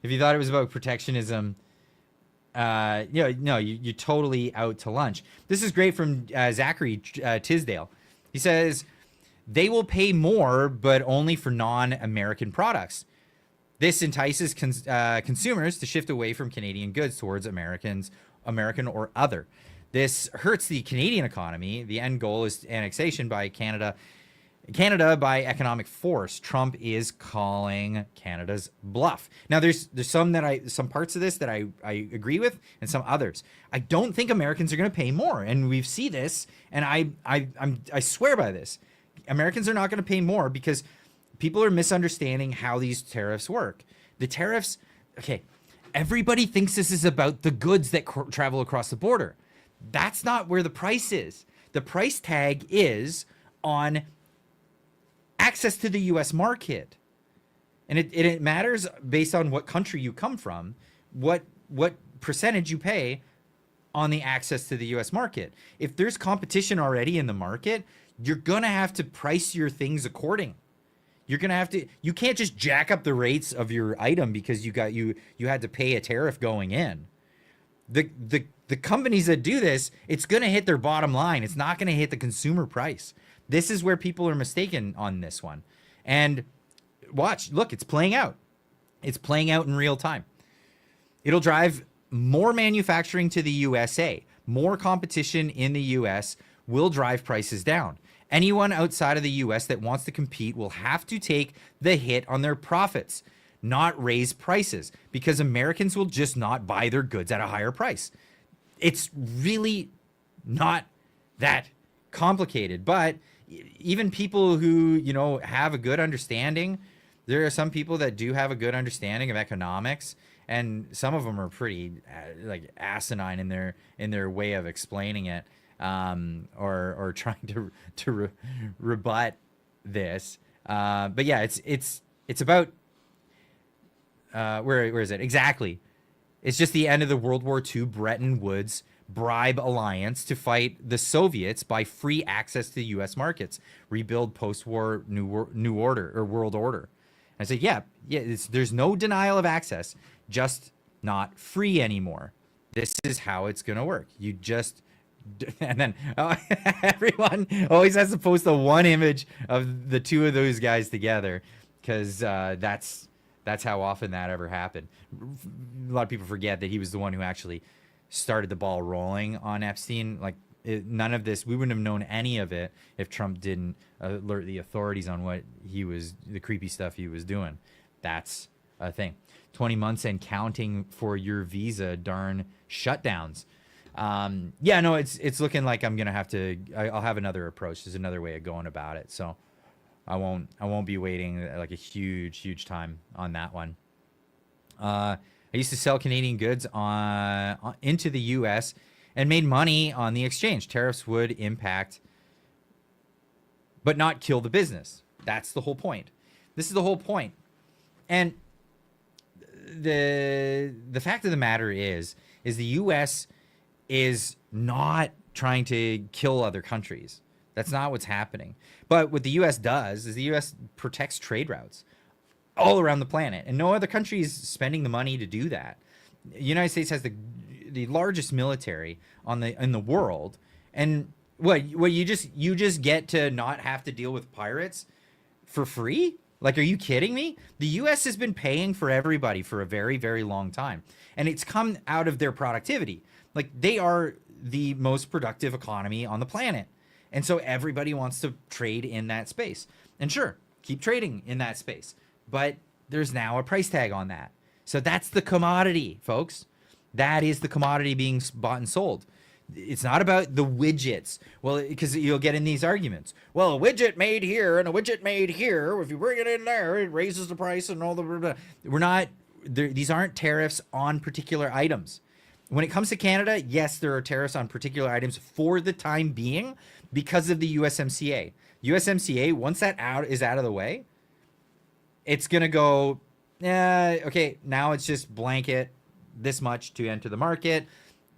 If you thought it was about protectionism, no, you're totally out to lunch. This is great from Zachary Tisdale. He says they will pay more, but only for non-American products. This entices consumers to shift away from Canadian goods towards American or other. This hurts the Canadian economy. The end goal is annexation by Canada by economic force. Trump is calling Canada's bluff. Now, there's some parts of this that I agree with, and some others. I don't think Americans are going to pay more, and we see this, and I swear by this. Americans are not going to pay more because people are misunderstanding how these tariffs work. The tariffs, okay, everybody thinks this is about the goods that travel across the border. That's not where the price is. The price tag is on access to the U.S. market. And it matters based on what country you come from, what percentage you pay on the access to the U.S. market. If there's competition already in the market, you're going to have to price your things according. You're going to have to, you can't just jack up the rates of your item because you had to pay a tariff going in. The companies that do this, it's going to hit their bottom line. It's not going to hit the consumer price. This is where people are mistaken on this one. And watch, look, it's playing out. It's playing out in real time. It'll drive more manufacturing to the USA. More competition in the US will drive prices down. Anyone outside of the US that wants to compete will have to take the hit on their profits, not raise prices, because Americans will just not buy their goods at a higher price. It's really not that complicated, but even people who, have a good understanding, there are some people that do have a good understanding of economics, and some of them are pretty asinine in their way of explaining it, or trying to rebut this. But yeah, it's about where is it exactly? It's just the end of the World War II Bretton Woods bribe alliance to fight the Soviets by free access to U.S. markets, rebuild post-war new order or world order. And I said, yeah, there's no denial of access, just not free anymore. This is how it's gonna work. You just, and then everyone always has to post the one image of the two of those guys together, because that's how often that ever happened. A lot of people forget that he was the one who actually started the ball rolling on Epstein. None of this, we wouldn't have known any of it if Trump didn't alert the authorities on the creepy stuff he was doing. That's a thing. 20 months and counting for your visa, darn shutdowns. It's looking like I'm gonna have to. I'll have another approach. There's another way of going about it. So I won't be waiting like a huge time on that one. I used to sell Canadian goods into the U.S. and made money on the exchange. Tariffs would impact, but not kill the business. That's the whole point. This is the whole point. And the fact of the matter is the U.S. is not trying to kill other countries. That's not what's happening. But what the U.S. does is the U.S. protects trade routes all around the planet, and no other country is spending the money to do that. The United States has the largest military in the world, and what you just get to not have to deal with pirates for free? Like, are you kidding me? The U.S. has been paying for everybody for a very, very long time, and it's come out of their productivity. Like, they are the most productive economy on the planet. And so everybody wants to trade in that space. And sure, keep trading in that space. But there's now a price tag on that. So that's the commodity, folks. That is the commodity being bought and sold. It's not about the widgets. Well, because you'll get in these arguments. Well, a widget made here and a widget made here, if you bring it in there, it raises the price and all the blah, blah. We're not, these aren't tariffs on particular items. When it comes to Canada, yes, there are tariffs on particular items for the time being because of the USMCA. USMCA, once that is out of the way, it's going to go, okay, now it's just blanket this much to enter the market.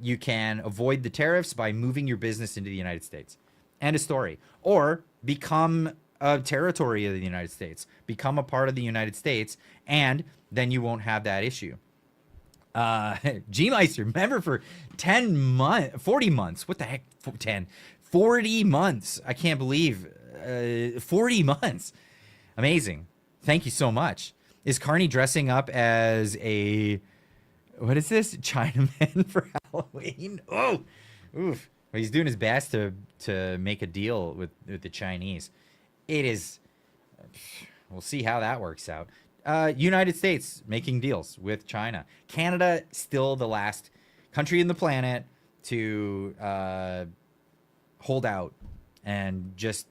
You can avoid the tariffs by moving your business into the United States. End of story. Or become a territory of the United States. Become a part of the United States, and then you won't have that issue. G-Meister, remember for 40 months. What the heck? 40 months. I can't believe 40 months. Amazing. Thank you so much. Is Carney dressing up as what is this? Chinaman for Halloween? Oh, oof. Well, he's doing his best to make a deal with the Chinese. It is, we'll see how that works out. United States making deals with China. Canada still the last country in the planet to hold out and just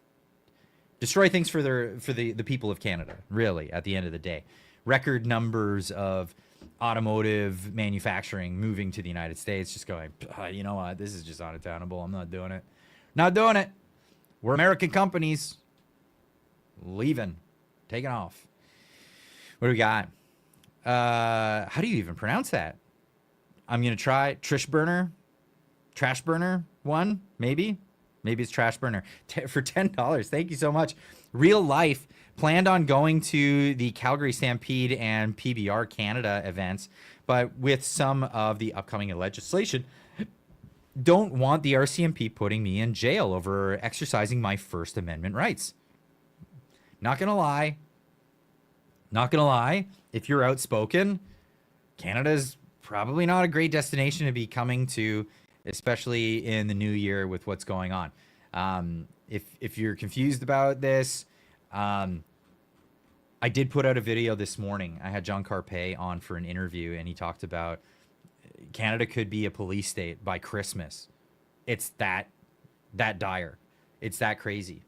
destroy things for the people of Canada, really, at the end of the day. Record numbers of automotive manufacturing moving to the United States, just going, you know what, this is just unattainable. I'm not doing it. Not doing it. We're American companies. Leaving. Taking off. What do we got? How do you even pronounce that? I'm going to try Trash Burner 1, maybe. Maybe it's Trash Burner for $10. Thank you so much. Real life planned on going to the Calgary Stampede and PBR Canada events, but with some of the upcoming legislation, don't want the RCMP putting me in jail over exercising my First Amendment rights. Not gonna lie. If you're outspoken, Canada's probably not a great destination to be coming to, especially in the new year with what's going on. If you're confused about this, I did put out a video this morning. I had John Carpe on for an interview, and he talked about Canada could be a police state by Christmas. It's that dire. It's that crazy.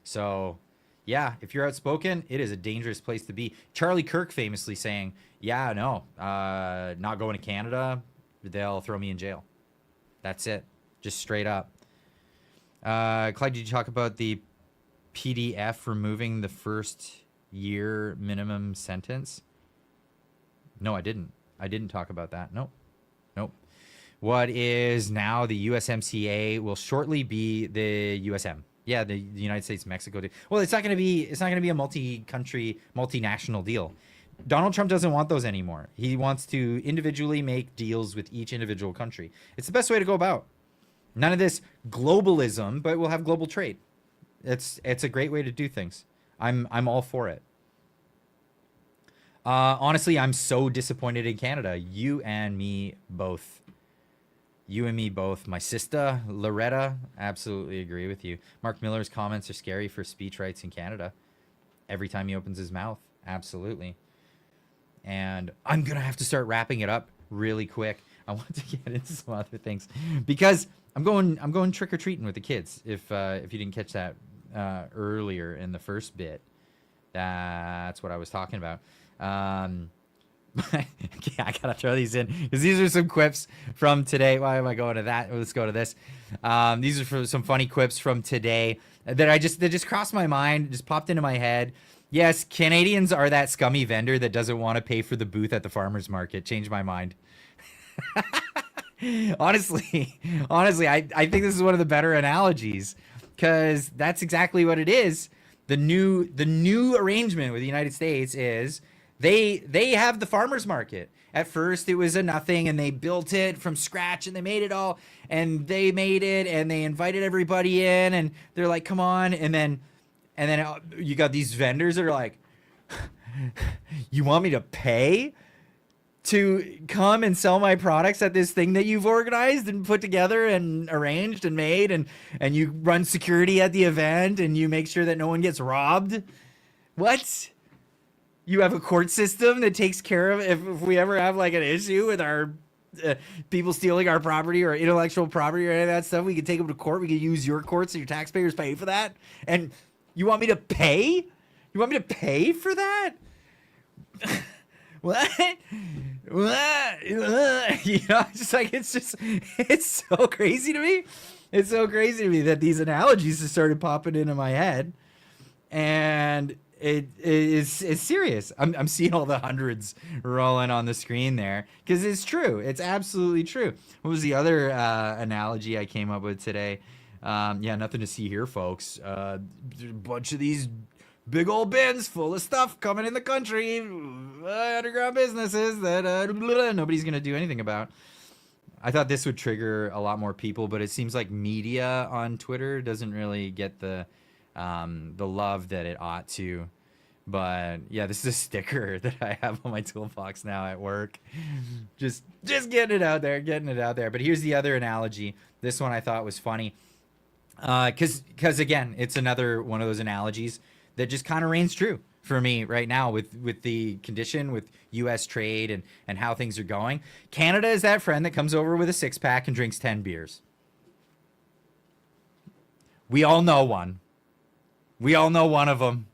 So, yeah, if you're outspoken, it is a dangerous place to be. Charlie Kirk famously saying, yeah, no, not going to Canada. They'll throw me in jail. That's it. Just straight up. Clyde, did you talk about the PDF removing the first year minimum sentence? No, I didn't. I didn't talk about that. Nope. What is now the USMCA will shortly be the USM. Yeah, the United States Mexico deal. Well, it's not going to be a multi-country, multinational deal. Donald Trump doesn't want those anymore. He wants to individually make deals with each individual country. It's the best way to go about. None of this globalism, but we'll have global trade. It's a great way to do things. I'm all for it. Honestly, I'm so disappointed in Canada. You and me both. My sister, Loretta, absolutely agree with you. Mark Miller's comments are scary for speech rights in Canada. Every time he opens his mouth, absolutely. And I'm going to have to start wrapping it up really quick. I want to get into some other things because I'm going trick-or-treating with the kids. If you didn't catch that earlier in the first bit, that's what I was talking about. Okay, I gotta throw these in because these are some quips from today. Why am I going to that? Let's go to this. These are some funny quips from today that just crossed my mind, just popped into my head. Yes, Canadians are that scummy vendor that doesn't want to pay for the booth at the farmer's market. Changed my mind. honestly, I think this is one of the better analogies because that's exactly what it is. The new arrangement with the United States is they have the farmer's market. At first it was a nothing and they built it from scratch and they made it all and they invited everybody in and they're like, come on. And then you got these vendors that are like, you want me to pay to come and sell my products at this thing that you've organized and put together and arranged and made and you run security at the event and you make sure that no one gets robbed? What? You have a court system that takes care of if we ever have like an issue with our people stealing our property or intellectual property or any of that stuff. We can take them to court. We can use your courts so your taxpayers pay for that. And you want me to pay? You want me to pay for that? What? You know, just like it's so crazy to me. It's so crazy to me that these analogies just started popping into my head, and it's serious. I'm seeing all the hundreds rolling on the screen there because it's true. It's absolutely true. What was the other analogy I came up with today? Yeah, nothing to see here, folks. A bunch of these big old bins full of stuff coming in the country, underground businesses that nobody's going to do anything about. I thought this would trigger a lot more people, but it seems like media on Twitter doesn't really get the love that it ought to. But yeah, this is a sticker that I have on my toolbox now at work. Just getting it out there, But here's the other analogy. This one I thought was funny. Because again, it's another one of those analogies that just kind of reigns true for me right now with the condition with U.S. trade and how things are going. Canada is that friend that comes over with a 6-pack and drinks 10 beers. We all know one. We all know one of them.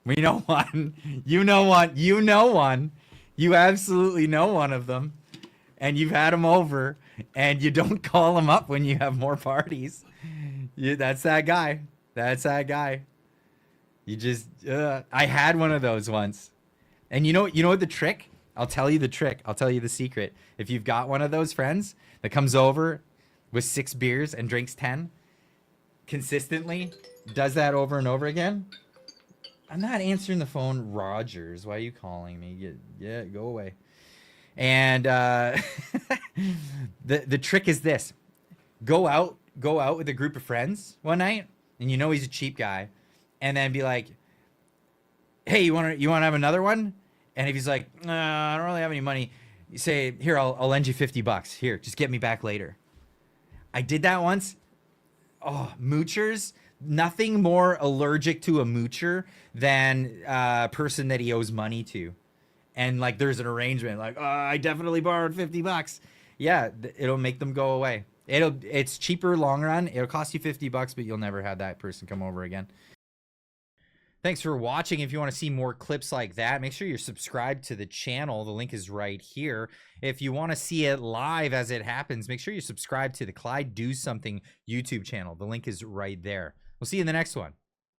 We know one. You know one. You know one. You absolutely know one of them. And you've had them over, and you don't call them up when you have more parties. That's that guy. That's that guy. You just, I had one of those once. And you know what the trick? I'll tell you the trick. I'll tell you the secret. If you've got one of those friends that comes over with 6 beers and drinks 10 consistently, does that over and over again. I'm not answering the phone, Rogers. Why are you calling me? Yeah, go away. And the trick is this. Go out with a group of friends one night, and you know he's a cheap guy, and then be like, hey, you want to have another one? And if he's like, I don't really have any money, you say, here, I'll lend you $50. Here, just get me back later. I did that once. Oh, moochers. Nothing more allergic to a moocher than a person that he owes money to. And like, there's an arrangement like, I definitely borrowed $50. Yeah, it'll make them go away. It's cheaper long run. It'll cost you $50, but you'll never have that person come over again. Thanks for watching. If you want to see more clips like that, make sure you're subscribed to the channel. The link is right here. If you want to see it live as it happens, make sure you're subscribed to the Clyde Do Something YouTube channel. The link is right there. We'll see you in the next one.